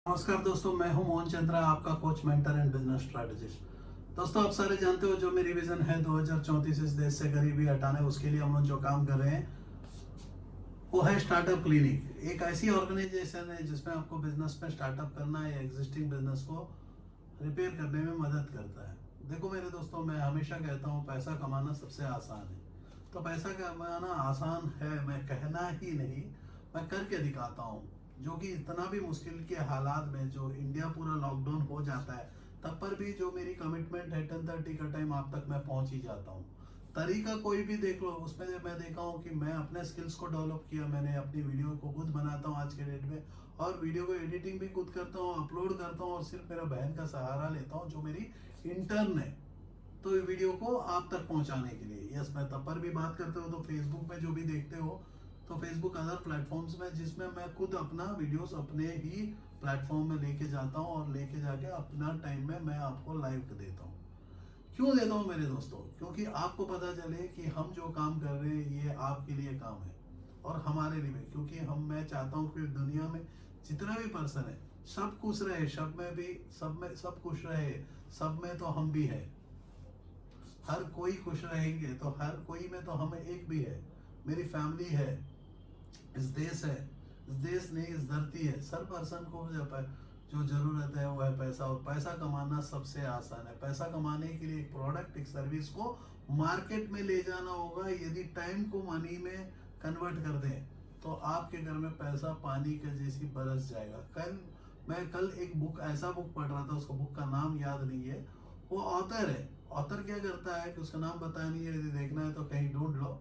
नमस्कार दोस्तों, मैं हूं मोहन चंद्रा, आपका coach, mentor and business strategist. दोस्तों, आप सारे जानते हो जो मेरी विजन है 2034 इस देश से गरीबी हटाने, उसके लिए हम लोग जो काम कर रहे हैं वो है स्टार्टअप क्लिनिक। एक ऐसी ऑर्गेनाइजेशन है जिसमें आपको बिजनेस में स्टार्टअप करना है या एग्जिस्टिंग बिजनेस को रिपेयर करने में मदद करता है। देखो मेरे दोस्तों, मैं हमेशा कहता हूँ पैसा कमाना सबसे आसान है। तो पैसा कमाना आसान है, मैं कहना ही नहीं, मैं करके दिखाता हूँ। जो कि इतना भी मुश्किल के हालात में, जो इंडिया पूरा लॉकडाउन हो जाता है तब पर भी जो मेरी कमिटमेंट है 10:30 का टाइम आप तक मैं पहुंच ही जाता हूँ। तरीका कोई भी देख लो, उसमें मैं देखा हूँ कि मैं अपने स्किल्स को डेवलप किया। मैंने अपनी वीडियो को खुद बनाता हूँ आज के डेट में, और वीडियो को एडिटिंग भी खुद करता हूँ, अपलोड करता हूँ, और सिर्फ मेरा बहन का सहारा लेता हूँ जो मेरी इंटर्न है, तो ये वीडियो को आप तक पहुंचाने के लिए। यस, मैं तब पर भी बात करते हो तो फेसबुक में जो भी देखते हो, तो फेसबुक अदर प्लेटफॉर्म्स में, जिसमें मैं खुद अपना वीडियोस अपने ही प्लेटफॉर्म में लेके जाता हूँ, और लेके जाके अपना टाइम में मैं आपको लाइव देता हूँ। क्यों देता हूँ मेरे दोस्तों? क्योंकि आपको पता चले कि हम जो काम कर रहे हैं ये आपके लिए काम है और हमारे लिए भी। क्योंकि मैं चाहता हूँ कि दुनिया में जितना भी पर्सन है सब खुश रहे, सब खुश रहे, सब में तो हम भी है। हर कोई खुश रहेंगे तो हर कोई में तो हम एक भी है। मेरी फैमिली है, इस देश है, इस देश नहीं इस धरती है। सर पर्सन को जो जरूरत है वो है पैसा, और पैसा कमाना सबसे आसान है। पैसा कमाने के लिए एक प्रोडक्ट, एक सर्विस को मार्केट में ले जाना होगा। यदि टाइम को मनी में कन्वर्ट कर दें तो आपके घर में पैसा पानी के जैसी बरस जाएगा। मैं कल एक बुक, ऐसा बुक पढ़ रहा था, उसका बुक का नाम याद नहीं है। वो ऑथर है, ऑथर क्या करता है कि उसका नाम पता नहीं है, यदि देखना है तो कहीं ढूंढ लो।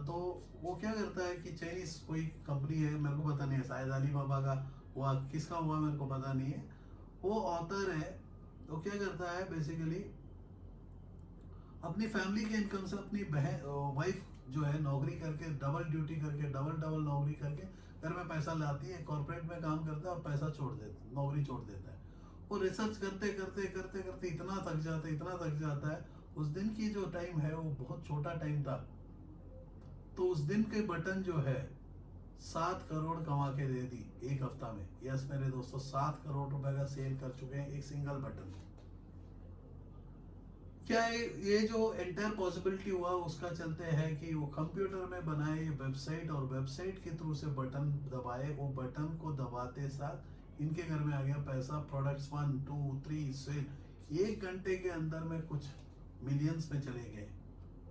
तो वो क्या करता है कि चाइनीज कोई कंपनी है, मेरे को पता नहीं है, शायद अली बाबा का हुआ, किसका हुआ मेरे को पता नहीं है। वो ऑथर है, तो क्या करता है बेसिकली अपनी फैमिली के इनकम से अपनी बहन वाइफ जो है नौकरी करके, डबल ड्यूटी करके, डबल डबल नौकरी करके घर में पैसा लाती है। कॉर्पोरेट में काम करता है और पैसा छोड़ देता, नौकरी छोड़ देता है। वो रिसर्च करते करते करते करते इतना थक जाता है, इतना थक जाता है। उस दिन की जो टाइम है वो बहुत छोटा टाइम था, तो उस दिन के बटन जो है 7 करोड़ कमा के दे दी एक हफ्ता में। यस मेरे दोस्तों, 7 करोड़ रुपए का सेल कर चुके हैं एक सिंगल बटन। क्या है ये जो एंटायर पॉसिबिलिटी हुआ उसका चलते हैं कि वो कंप्यूटर में बनाए वेबसाइट, और वेबसाइट के थ्रू से बटन दबाए, वो बटन को दबाते साथ इनके घर में आ गया पैसा। प्रोडक्ट्स 1 2 3 सेल 1 घंटे के अंदर में कुछ मिलियंस में चले गए,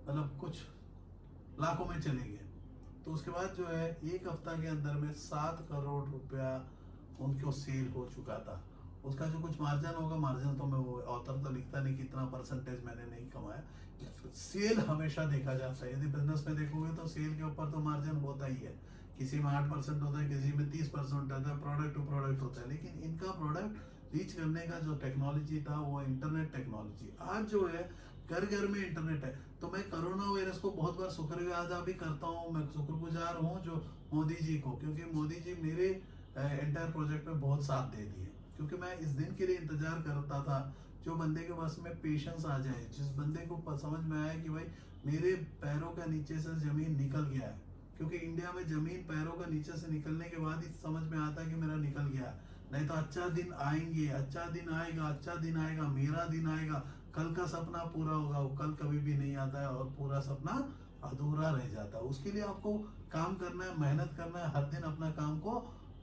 मतलब कुछ लाखों में चले गए। तो उसके बाद जो है एक हफ्ता के अंदर में 7 करोड़ रुपया उनको सेल हो चुका था। उसका जो कुछ मार्जिन होगा, मार्जिन तो मैं वो ऑथर तो लिखता नहीं कितना परसेंटेज मैंने नहीं कमाया। सेल हमेशा देखा जाता है, यदि बिजनेस में देखोगे तो सेल के ऊपर तो मार्जिन होता ही है। किसी में 8% होता है, किसी में 30% होता है, प्रोडक्ट टू प्रोडक्ट होता है। लेकिन इनका प्रोडक्ट रीच करने का जो टेक्नोलॉजी था वो इंटरनेट टेक्नोलॉजी। आज जो है घर घर में इंटरनेट है। तो मैं कोरोना वायरस को बहुत बार शुक्रिया अदा भी करता हूँ, मैं शुक्रगुजार हूँ जो मोदी जी को, क्योंकि मोदी जी मेरे एंटायर प्रोजेक्ट में बहुत साथ दे दिए। क्योंकि मैं इस दिन के लिए इंतजार करता था, जो बंदे के पास में पेशेंस आ जाए, जिस बंदे को समझ में आया कि भाई मेरे पैरों का नीचे से जमीन निकल गया है। क्योंकि इंडिया में जमीन पैरों का नीचे से निकलने के बाद ही समझ में आता है कि मेरा निकल गया। नहीं तो अच्छा दिन आएंगे, अच्छा दिन आएगा, अच्छा दिन आएगा, मेरा दिन आएगा, कल का सपना पूरा होगा, वो कल कभी भी नहीं आता है, और पूरा सपना अधूरा रह जाता है। उसके लिए आपको काम करना है, मेहनत करना है, हर दिन अपना काम को,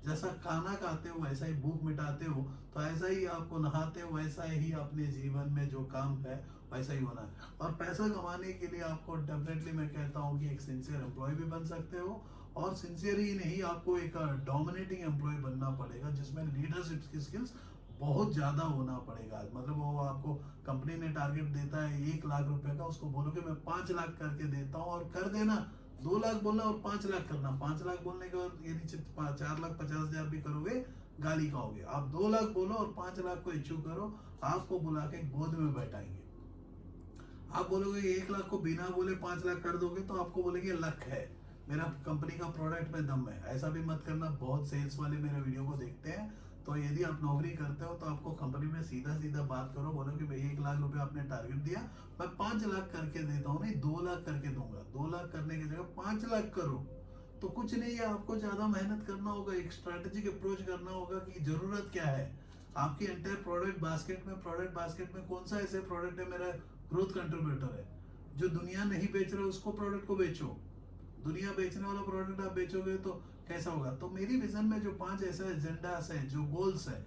जैसा खाना खाते हो वैसा ही भूख मिटाते हो, तो ऐसा ही आपको नहाते हो, वैसा ही अपने जीवन में जो काम है वैसा ही होना है। और पैसा कमाने के लिए आपको डेफिनेटली मैं कहता हूँ कि एक सिंसियर एम्प्लॉय भी बन सकते हो, और सिंसियर ही नहीं, आपको एक डोमिनेटिंग एम्प्लॉय बनना पड़ेगा जिसमें लीडरशिप की स्किल्स बहुत ज्यादा होना पड़ेगा। मतलब वो आपको कंपनी ने टारगेट देता है 1 लाख रुपए का, उसको बोलोगे मैं 5 लाख करके देता हूँ, और कर देना। 2 लाख बोलना और 5 लाख करना। 5 लाख बोलने के बाद यदि 4,50,000 भी करोगे गाली खाओगे। आप 2 लाख बोलो और 5 लाख को अचीव करो, आपको बुला के गोद में बैठाएंगे। आप बोलोगे 1 लाख को बिना बोले 5 लाख कर दोगे तो आपको बोलेंगे लक है, मेरा कंपनी का प्रोडक्ट में दम है। ऐसा भी मत करना, बहुत सेल्स वाले मेरे वीडियो को देखते हैं। तो यदि आप नौकरी करते हो तो आपको कंपनी में सीधा सीधा बात करो, बोलो कि भाई 1 लाख रुपए आपने टारगेट दिया, मैं 5 लाख करके देता हूँ, नहीं 2 लाख करके दूंगा। 2 लाख करने की जगह 5 लाख करो। तो कुछ नहीं है, आपको ज्यादा मेहनत करना होगा, एक स्ट्रैटेजिक अप्रोच करना होगा कि जरूरत क्या है आपकी एंटायर प्रोडक्ट बास्केट में कौन सा ऐसे प्रोडक्ट है मेरा ग्रोथ कंट्रीब्यूटर है, जो दुनिया नहीं बेच रहा उसको प्रोडक्ट को बेचो। दुनिया बेचने वाला प्रोडक्ट आप बेचोगे तो कैसा होगा। तो मेरी विजन में जो 5 ऐसे एजेंडास है, जो गोल्स है,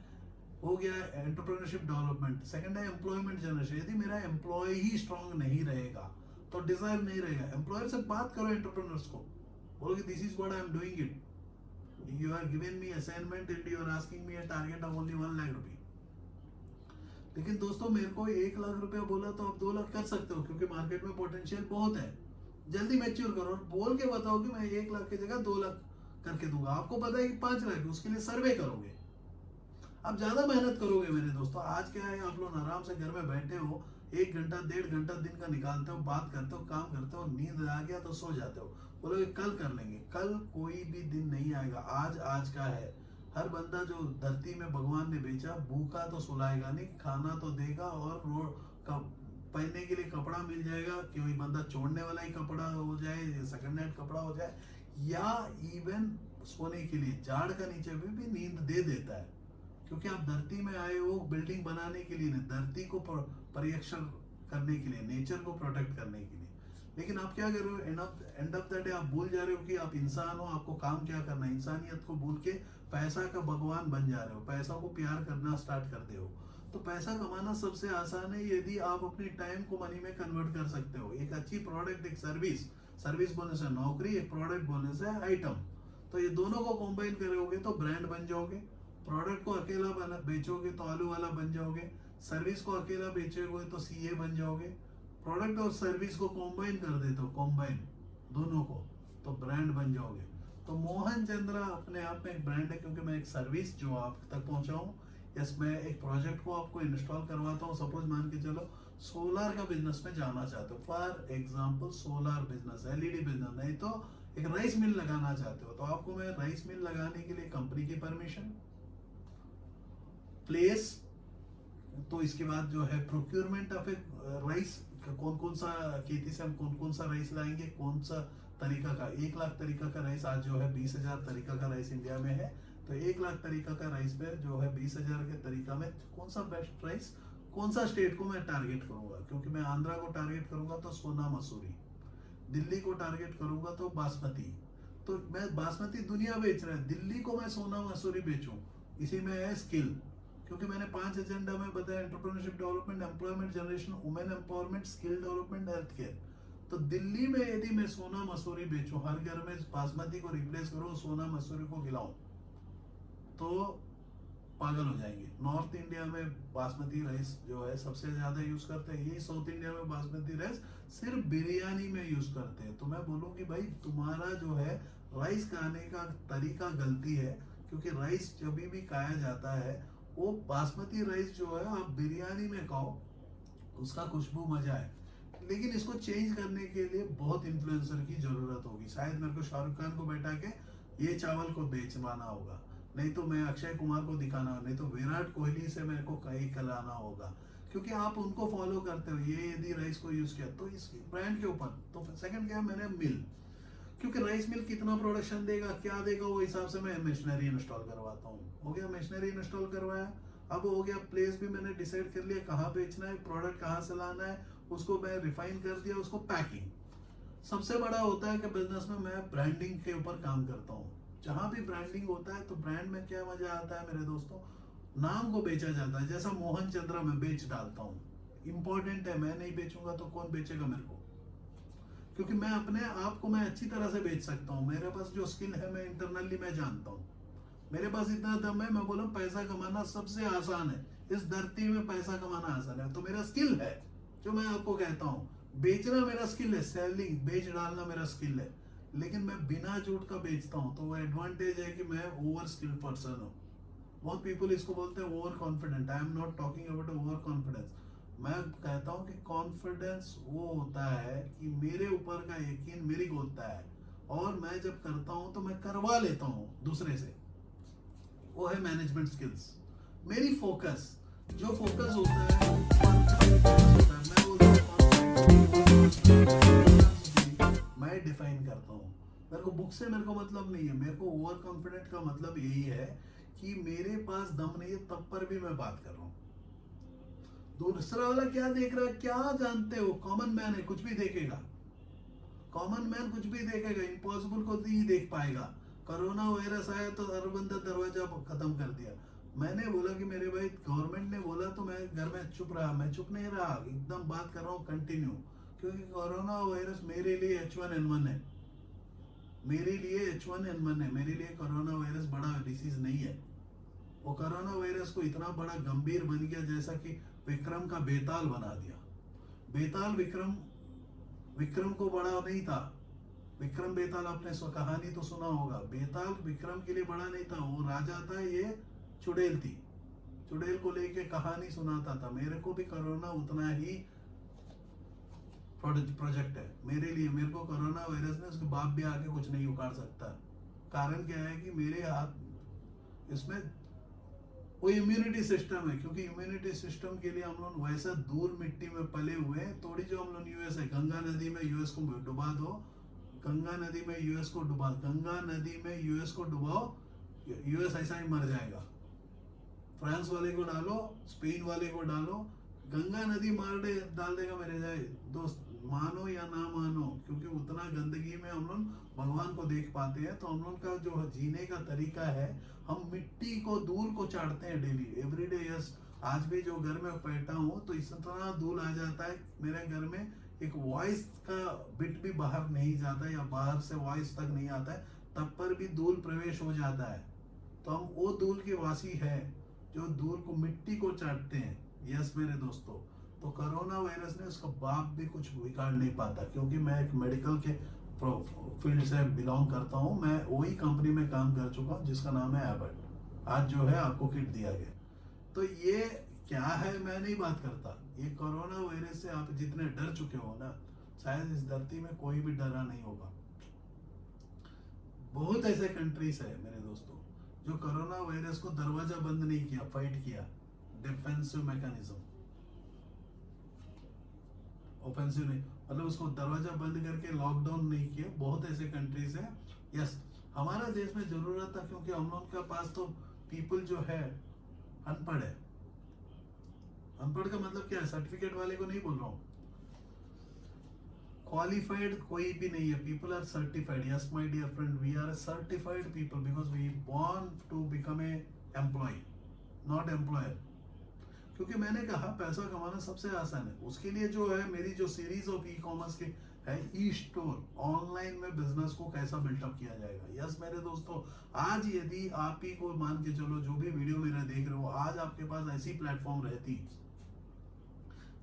हो गया एंटरप्रेन्योरशिप डेवलपमेंट, सेकंड है एम्प्लॉयमेंट जनरेशन। यदि मेरा एम्प्लॉय ही स्ट्रांग नहीं रहेगा तो डिजायर नहीं रहेगा। एम्प्लॉयर से बात करो, एंटरप्रेन्योर्स को बोलो कि this is what I am doing it, you are given me assignment and you are asking me a target of only 1 lakh रुपए। लेकिन दोस्तों मेरे को 1 लाख रुपया बोला तो आप 2 लाख कर सकते हो, क्योंकि मार्केट में पोटेंशियल बहुत है। जल्दी मैच्योर करो और बोल के बताओ कि मैं 1 लाख की जगह 2 लाख करके दूंगा। आपको पता है कि 5 लाख, उसके लिए सर्वे करोगे, आप ज्यादा मेहनत करोगे। मेरे दोस्तों आज क्या है, आप लोग आराम से घर में बैठे हो, 1 घंटा 1.5 घंटा दिन का निकालते हो, बात करते हो, काम करते हो, नींद आ गया तो सो जाते हो, बोलोगे कल कर लेंगे। कल कोई भी दिन नहीं आएगा, आज का है। हर बंदा जो धरती में भगवान ने भेजा, भूखा तो सुलाएगा नहीं, खाना तो देगा और पहनने के लिए कपड़ा मिल जाएगा, कि वही बंदा छोड़ने वाला ही कपड़ा हो जाए, सेकंड हैंड कपड़ा हो जाए, या इवन सोने के लिए जाड़ का नीचे भी नींद दे देता है। क्योंकि आप धरती में आए हो बिल्डिंग बनाने के लिए नहीं, धरती को परिरक्षण करने के लिए, नेचर को प्रोटेक्ट करने के लिए। लेकिन आप क्या कर रहे हो, एंड ऑफ द डे आप भूल जा रहे हो कि आप इंसान हो, आपको काम क्या करना है। इंसानियत को भूल के पैसा का भगवान बन जा रहे हो, पैसा को प्यार करना स्टार्ट करते हो। तो पैसा कमाना सबसे आसान है यदि आप अपने टाइम को मनी में कन्वर्ट कर सकते हो। एक अच्छी प्रोडक्ट, एक सर्विस बोनस है नौकरी, एक प्रोडक्ट बोनस है आइटम। तो ये दोनों को कंबाइन करोगे तो ब्रांड बन जाओगे। प्रोडक्ट को अकेला बेचोगे तो आलू वाला बन जाओगे, सर्विस को अकेला बेचोगे तो सीए बन जाओगे। प्रोडक्ट और सर्विस को कंबाइन कर देते हो, कंबाइन दोनों को, तो ब्रांड बन जाओगे। तो मोहन चंद्रा अपने आप में एक ब्रांड है, क्योंकि मैं एक सर्विस जो आप तक पहुंचाऊं, यस मैं एक प्रोजेक्ट को आपको इंस्टॉल करवाता हूं। सपोज मान के चलो सोलर का बिजनेस में जाना चाहते हो, for example solar business, LED business, नहीं तो एक राइस मिल लगाना चाहते हो, तो आपको मैं राइस मिल लगाने के लिए कंपनी की परमिशन, प्लेस, तो इसके बाद जो है प्रोक्योरमेंट ऑफ ए राइस, कौन सा खेती से हम कौन सा राइस लाएंगे, कौन सा तरीका का, 1 लाख तरीका का राइस आज जो है 20,000 तरीका का राइस इंडिया में है। तो 1 लाख तरीका का राइस पे जो है 20,000 के तरीका में कौन सा बेस्ट राइस, कौन सा स्टेट को मैं टारगेट करूंगा, क्योंकि मैं आंध्रा को टारगेट करूंगा तो सोना मसूरी, दिल्ली को टारगेट करूंगा तो बासमती। तो मैं बासमती दुनिया बेच रहा है, दिल्ली को मैं सोना मसूरी बेचूं, इसी में है स्किल। क्योंकि मैंने 5 एजेंडा में बताया, entrepreneurship development, employment generation, women empowerment, skill development, health care. तो दिल्ली में यदि मैं सोना मसूरी बेचूं, हर घर में बासमती को रिप्लेस करूं, सोना मसूरी को खिलाऊं, तो पागल हो जाएंगे। नॉर्थ इंडिया में बासमती राइस जो है सबसे ज्यादा यूज करते हैं, यही साउथ इंडिया में बासमती राइस सिर्फ बिरयानी में यूज करते हैं। तो मैं बोलूं कि भाई तुम्हारा जो है राइस खाने का तरीका गलती है, क्योंकि राइस जब भी खाया जाता है वो बासमती राइस जो है आप बिरयानी में खाओ, उसका खुशबू मजा है। लेकिन इसको चेंज करने के लिए बहुत इन्फ्लुएंसर की जरूरत होगी। शायद मेरे को शाहरुख खान को बैठा के ये चावल को बेचवाना होगा, नहीं तो मैं अक्षय कुमार को दिखाना, नहीं तो विराट कोहली से मेरे को कहीं कराना होगा, क्योंकि आप उनको फॉलो करते हो। ये यदि राइस को यूज किया तो इस ब्रांड के ऊपर। तो सेकंड क्या, मैंने मिल, क्योंकि राइस मिल कितना प्रोडक्शन देगा, क्या देगा, वो हिसाब से मैं मशीनरी इंस्टॉल करवाता हूँ। हो गया मशीनरी इंस्टॉल करवाया, अब हो गया प्लेस भी मैंने डिसाइड कर लिया, कहाँ बेचना है, प्रोडक्ट कहाँ से लाना है, उसको मैं रिफाइन कर दिया, उसको पैकिंग। सबसे बड़ा होता है कि बिजनेस में मैं ब्रांडिंग के ऊपर काम करता हूँ। जहां भी ब्रांडिंग होता है तो ब्रांड में क्या मजा आता है मेरे दोस्तों, नाम को बेचा जाता है। जैसा मोहन चंद्रा मैं बेच डालता हूँ, इंपॉर्टेंट है, मैं नहीं बेचूंगा तो कौन बेचेगा मेरे को, क्योंकि मैं अपने आप को मैं अच्छी तरह से बेच सकता हूँ। मेरे पास जो स्किल है मैं इंटरनली मैं जानता हूँ, मेरे पास इतना दम है। मैं बोलूँ पैसा कमाना सबसे आसान है, इस धरती में पैसा कमाना आसान है, तो मेरा स्किल है जो मैं आपको कहता हूँ। बेचना मेरा स्किल है, सेलिंग बेच डालना मेरा स्किल है, लेकिन मैं बिना झूठ का बेचता हूँ। तो वो एडवांटेज है कि मैं ओवर स्किल्ड पर्सन हूँ। बहुत पीपल इसको बोलते हैं over confident. I am not talking about over confidence. मैं कहता हूँ कि कॉन्फिडेंस वो होता है कि मेरे ऊपर का यकीन मेरे को होता है, और मैं जब करता हूँ तो मैं करवा लेता हूँ दूसरे से, वो है मैनेजमेंट स्किल्स। मेरी फोकस, जो फोकस होता है मैं डिफाइन करता हूँ। मेरे को बुक से मेरे को मतलब नहीं है, मेरे को ओवर कॉन्फिडेंट का मतलब यही है कि मेरे पास दम नहीं है तब पर भी मैं बात कर रहा हूँ। दूसरा वाला क्या देख रहा है, क्या जानते हो, कॉमन मैन है, कुछ भी देखेगा। कॉमन मैन कुछ भी देखेगा, इम्पॉसिबल को नहीं देख पाएगा। कोरोना वायरस आया तो हर बंदा दरवाजा खत्म कर दिया। मैंने बोला कि मेरे भाई गवर्नमेंट ने बोला तो मैं घर में चुप रहा, मैं चुप नहीं रहा, एकदम बात कर रहा हूँ कंटिन्यू। क्योंकि कोरोना वायरस मेरे लिए H1N1 है, मेरे लिए H1N1 है, मेरे लिए कोरोना वायरस बड़ा डिसीज नहीं है। वो कोरोना वायरस को इतना बड़ा गंभीर बन गया जैसा कि विक्रम का बेताल बना दिया। बेताल विक्रम, विक्रम को बड़ा नहीं था। विक्रम बेताल आपने कहानी तो सुना होगा। बेताल विक्रम के लिए बड़ा नहीं था, वो राजा था, ये चुड़ैल थी। चुड़ैल को लेके कहानी सुनाता था। मेरे को भी कोरोना उतना ही प्रोजेक्ट है मेरे लिए। मेरे को कोरोना वायरस ने उसके बाप भी आके कुछ नहीं उखाड़ सकता। कारण क्या है कि मेरे हाथ इसमें वो इम्यूनिटी सिस्टम है। क्योंकि इम्यूनिटी सिस्टम के लिए हम लोग वैसा धूल मिट्टी में पले हुए हैं। थोड़ी जो हम लोग यूएस है, गंगा नदी में यूएस को डुबा दो, गंगा नदी में यूएस को डुबा, गंगा नदी में यूएस को डुबाओ, यूएस ऐसा ही मर जाएगा। फ्रांस वाले को डालो, स्पेन वाले को डालो, गंगा नदी डाल देगा मेरे जाए दोस्त, मानो या ना मानो। क्योंकि उतना गंदगी में हम लोग भगवान को देख पाते हैं। तो हम लोग का जो जीने का तरीका है, हम मिट्टी को, धूल को चाटते हैं डेली, एवरीडे। यस, आज भी जो घर में बैठा हूँ तो इस तरह धूल आ जाता है मेरे घर में, एक वॉइस का बिट भी बाहर नहीं जाता है, या बाहर से वॉइस तक नहीं आता है, तब पर भी धूल प्रवेश हो जाता है। तो हम वो धूल के वासी है जो धूल को, मिट्टी को चाटते हैं। यस मेरे दोस्तों, तो कोरोना वायरस ने उसका बाप भी कुछ बिगाड़ नहीं पाता। क्योंकि मैं एक मेडिकल के फील्ड से बिलोंग करता हूँ। मैं वही कंपनी में काम कर चुका हूँ जिसका नाम है एबट। आज जो है आपको किट दिया गया। तो ये क्या है, मैं नहीं बात करता। ये कोरोना वायरस से आप जितने डर चुके हो ना, शायद इस धरती में कोई भी डरा नहीं होगा। बहुत ऐसे कंट्रीज है मेरे दोस्तों जो कोरोना वायरस को दरवाजा बंद नहीं किया, फाइट किया, डिफेंसिव मैकेनिज्म, ऑफेंसिव नहीं, मतलब उसको दरवाजा बंद करके लॉकडाउन नहीं किया। बहुत ऐसे कंट्रीज है। यस, हमारा देश में जरूरत था क्योंकि हम लोग के पास तो पीपल जो है अनपढ़ है। अनपढ़ का मतलब क्या है, सर्टिफिकेट वाले को नहीं बोल रहा हूँ, क्वालिफाइड कोई भी नहीं है। People are certified. Yes my dear friend, we are certified people because we want to become a employ, not employer. क्योंकि मैंने कहा पैसा कमाना सबसे आसान है। उसके लिए जो है मेरी जो सीरीज ऑफ ई कॉमर्स की है, ई स्टोर, ऑनलाइन में बिजनेस को कैसा बिल्टअप किया जाएगा। यस मेरे दोस्तों, आज यदि आप ही को मान के चलो, जो भी वीडियो मेरा देख रहे हो, आज आपके पास ऐसी प्लेटफॉर्म रहती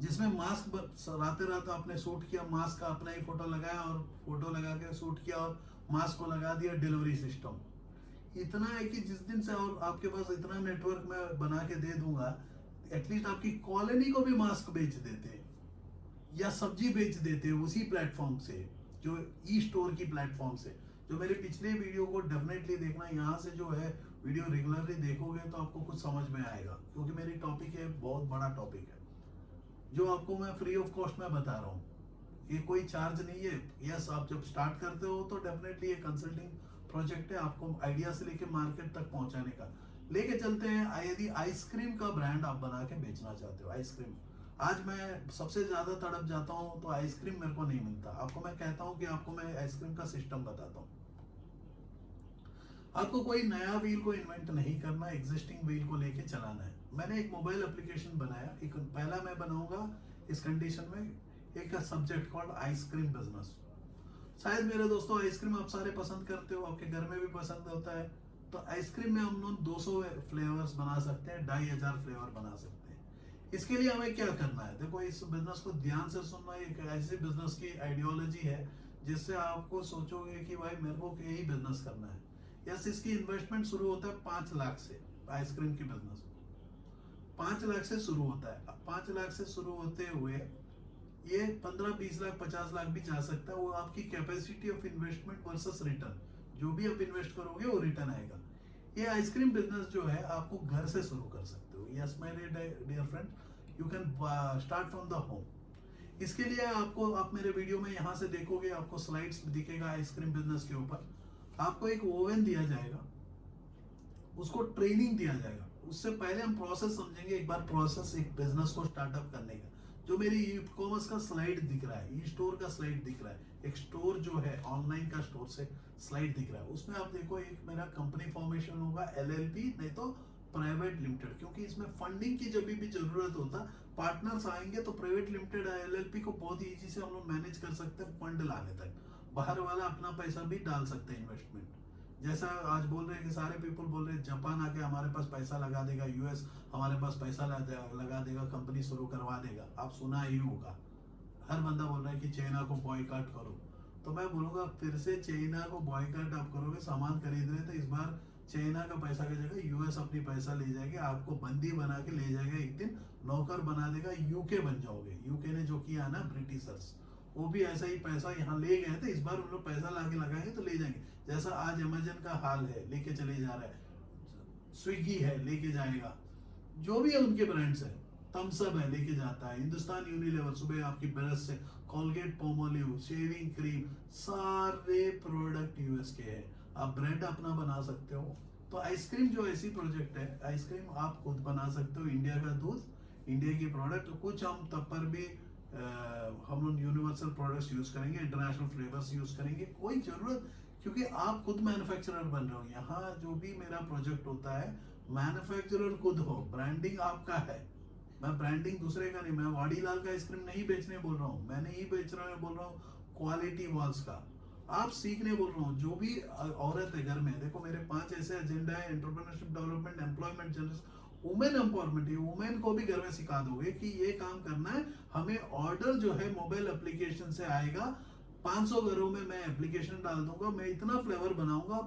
जिसमें मास्क राते रात आपने शूट किया, मास्क का अपना ही फोटो लगाया और फोटो लगा के शूट किया और मास्क को लगा दिया, डिलीवरी सिस्टम इतना है कि जिस दिन से और आपके पास इतना नेटवर्क मैं बना के दे दूंगा, एटलीस्ट आपकी कॉलोनी को भी मास्क बेच देते या सब्जी बेच देते उसी प्लेटफॉर्म से, जो ई स्टोर की प्लेटफॉर्म से। जो मेरे पिछले वीडियो को डेफिनेटली देखना, यहाँ से जो है वीडियो रेगुलरली देखोगे तो आपको कुछ समझ में आएगा। क्योंकि मेरी टॉपिक है, बहुत बड़ा टॉपिक है, जो आपको मैं फ्री ऑफ कॉस्ट में बता रहा हूँ। ये कोई चार्ज नहीं है। यस, आप जब स्टार्ट करते हो तो डेफिनेटली ये कंसल्टिंग प्रोजेक्ट है, आपको आइडिया से लेके मार्केट तक पहुंचाने का। लेके चलते हैं, यदि आइसक्रीम का ब्रांड आप बना के बेचना चाहते हो, आइसक्रीम, आज मैं सबसे ज्यादा तड़प जाता हूँ तो आइसक्रीम मेरे को नहीं मिलता। आपको मैं कहता हूँ कि आपको मैं आइसक्रीम का सिस्टम बताता हूँ। आपको कोई नया व्हील को इन्वेंट नहीं करना, एग्जिस्टिंग व्हील को लेके चलाना है। मैंने एक मोबाइल एप्लीकेशन बनाया, एक पहला मैं बनाऊंगा इस कंडीशन में एक सब्जेक्ट कॉल्ड आइसक्रीम बिजनेस। शायद मेरे दोस्तों आइसक्रीम आप सारे पसंद करते हो, आपके घर में भी पसंद होता है। तो आइसक्रीम में हम लोग 200 फ्लेवर्स बना सकते हैं, 2500 फ्लेवर बना सकते हैं। इसके लिए हमें क्या करना है, देखो इस बिजनेस को ध्यान से सुनना। एक ऐसी बिजनेस की आइडियोलॉजी है जिससे आपको सोचोगे कि भाई मेरे को यही बिजनेस करना है। यस, इसकी इन्वेस्टमेंट शुरू होता है 5 लाख से। आइसक्रीम की बिजनेस 5 लाख से शुरू होता है। 5 लाख से शुरू होते हुए ये 15, 20 लाख, 50 लाख भी जा सकता है। वो आपकी capacity of investment versus return, जो भी आप इन्वेस्ट करोगे वो रिटर्न आएगा। ये आइसक्रीम बिजनेस जो है आपको घर से शुरू कर सकते हो। Yes my dear friend, you can start from the home. इसके लिए आपको, आप मेरे वीडियो में यहाँ से देखोगे, आपको स्लाइड्स दिखेगा आइसक्रीम बिजनेस के ऊपर। आपको एक ओवन दिया जाएगा, उसको ट्रेनिंग दिया जाएगा। उससे पहले हम प्रोसेस समझेंगे एक बार, प्रोसेस एक बिजनेस को स्टार्टअप करने का। जो मेरी ई कॉमर्स का स्लाइड दिख रहा है, ई स्टोर का स्लाइड दिख रहा है, एक स्टोर जो है ऑनलाइन का स्टोर से स्लाइड दिख रहा है, उसमें आप देखो एक मेरा कंपनी फॉर्मेशन होगा एलएलपी, नहीं तो प्राइवेट लिमिटेड, क्योंकि इसमें फंडिंग की जब भी जरूरत होता, पार्टनर्स आएंगे तो प्राइवेट लिमिटेड एलएलपी को बहुत इजी से हम लोग मैनेज कर सकते हैं फंड लाने तक। बाहर वाला अपना पैसा भी डाल सकते हैं इन्वेस्टमेंट। जैसा आज बोल रहे हैं कि सारे पीपल बोल रहे हैं जापान आके हमारे पास पैसा लगा देगा, यूएस हमारे पास पैसा लगा देगा, कंपनी शुरू करवा देगा। आप सुना ही होगा, हर बंदा बोल रहा है कि चाइना को बॉयकॉट करो। तो मैं बोलूंगा फिर से, चाइना को बॉयकॉट आप करोगे, सामान खरीद रहे, तो इस बार चाइना का पैसा की जगह यूएस अपनी पैसा ले जाएगी, आपको बंदी बना के ले जाएगा, एक दिन नौकर बना देगा, यूके बन जाओगे। यूके ने जो किया ना ब्रिटिशर्स, वो भी ऐसा ही पैसा यहाँ ले गए थे, इस बार उन लोग पैसा लाके लगाएंगे तो ले जाएंगे। जैसा आज अमेजन का हाल है, लेके चले जा रहा है, स्विगी है लेके जाएगा, जो भी है उनके ब्रांड्स है, थम्सअप है लेके जाता है, हिंदुस्तान यूनिलीवर सुबह आपकी ब्रश से, कोलगेट पोमोलिव शेविंग क्रीम, सारे प्रोडक्ट यूएस के हैं। आप ब्रेड अपना बना सकते हो। तो आइसक्रीम जो ऐसी प्रोजेक्ट है, आइसक्रीम आप खुद बना सकते हो, इंडिया का दूध, इंडिया की प्रोडक्ट, कुछ हम तब पर भी हम लोग यूनिवर्सल प्रोडक्ट्स यूज करेंगे, इंटरनेशनल फ्लेवर्स यूज करेंगे, कोई जरूरत, क्योंकि आप खुद मैन्युफैक्चरर बन रहे हो। यहाँ जो भी मेरा प्रोजेक्ट होता है, मैन्युफैक्चरर खुद हो, ब्रांडिंग आपका है। मैं ब्रांडिंग दूसरे का नहीं, मैं वाडीलाल का आइसक्रीम नहीं बेचने बोल रहा हूँ, मैं नहीं बेच रहा हूँ, बोल रहा हूँ क्वालिटी वॉल्स का आप सीखने बोल रहा हूँ। जो भी औरत है घर में, देखो मेरे 5 ऐसे एजेंडा है, entrepreneurship development, employment generation, women empowerment. Women को भी घर में सिखा दोगे कि ये काम करना है, हमें ऑर्डर जो है मोबाइल एप्लीकेशन से आएगा, 500 घरों में मैं एप्लीकेशन डाल दूंगा, मैं इतना फ्लेवर बनाऊंगा,